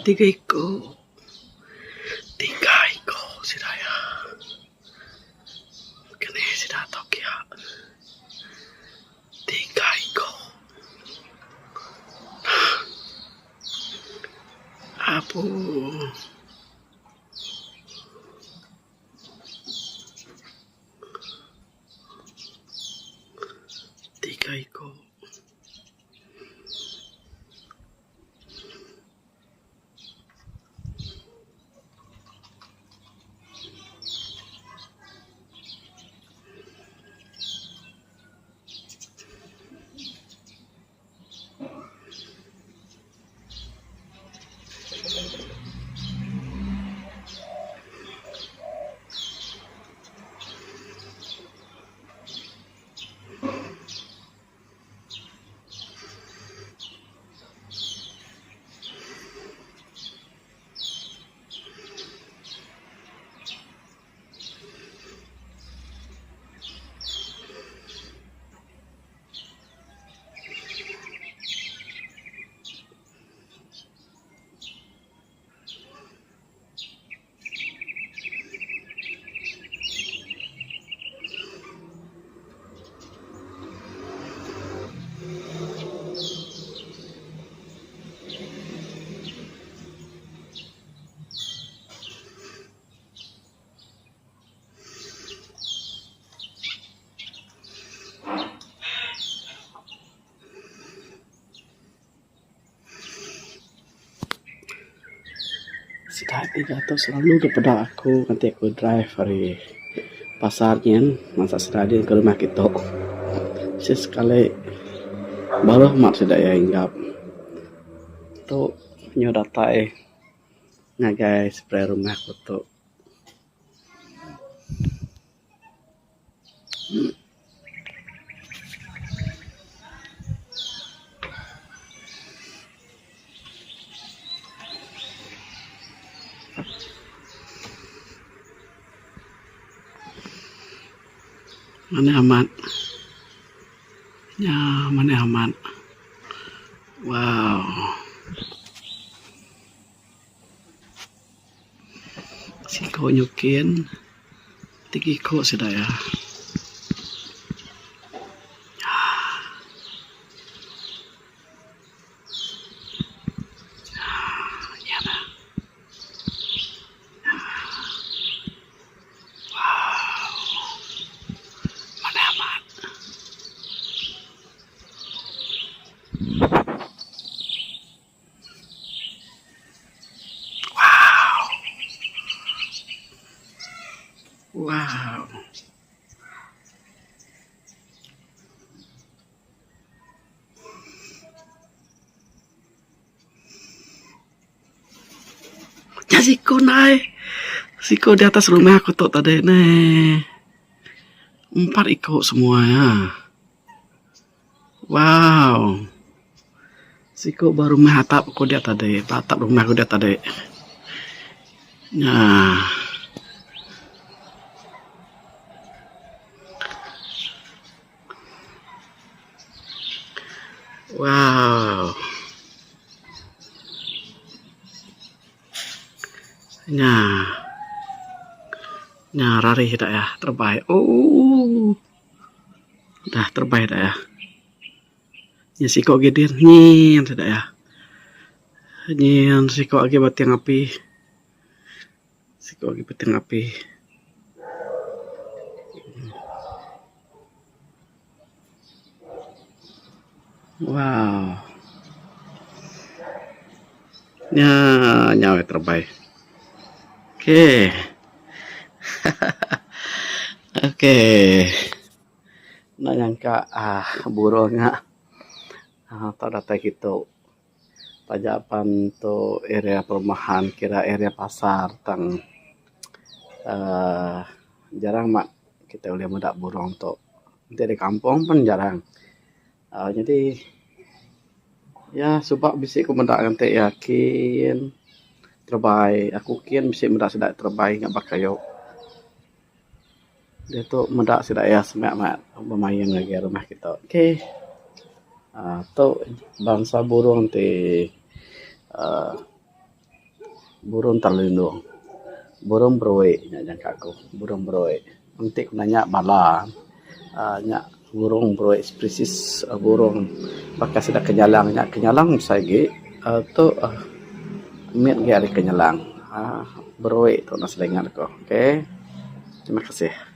tiga ekor. Tiga ekor sidaya. Kene sida tokia. Tiga ekor. Apa? Tiga ekor. Sedati jatuh selalu kepada aku nanti aku drive dari pasarnya masa sedadi ke rumah kita. Sekali baru mak sudah ya hinggap. Tu nyodatai nah guys spray rumah aku tu. Mana aman? Ya, mana aman? Wow. Si kau nyukin, tiki kau sudah ya. Ya lah. Wow. Mana aman? Wow. Ya siko naik. Siko di atas rumah aku tuh tadi nih. 4 ikut semua ya. Wow. Siko baru menghatap aku dia tadi. Patap rumah aku dia tadi. Nah. Wow. Nah, rari tidak ya, terbaik. Oh, dah terbaik tidak ya. Ya siko gedir, nyin tidak ya. Nyin siko lagi batiang api. Siko lagi batiang api. Wow. Nyawa terbaik. Oke. Oke. Nak nyangka burungnya atau data gitu. Pajapan to area perumahan kira area pasar tang jarang mak kita boleh muda burung to. Dari kampung pun jarang. Jadi ya sebab bisa aku mendak nanti yakin terbaik. Aku kian bisa mendak sedak terbaik nggak bakal yo. Dia tu mendak sedak ya semak bermain lagi rumah kita. Okey. Tu bangsa burung ti burung terlindung, burung beroe nya jangka aku, burung beroe. Nanti aku nanya bala, nya burung beroe spesies burung bakas ada kenyalang saya ge tu miat ge ada kenyalang beroe tu nas dengar ko. Oke. Terima kasih.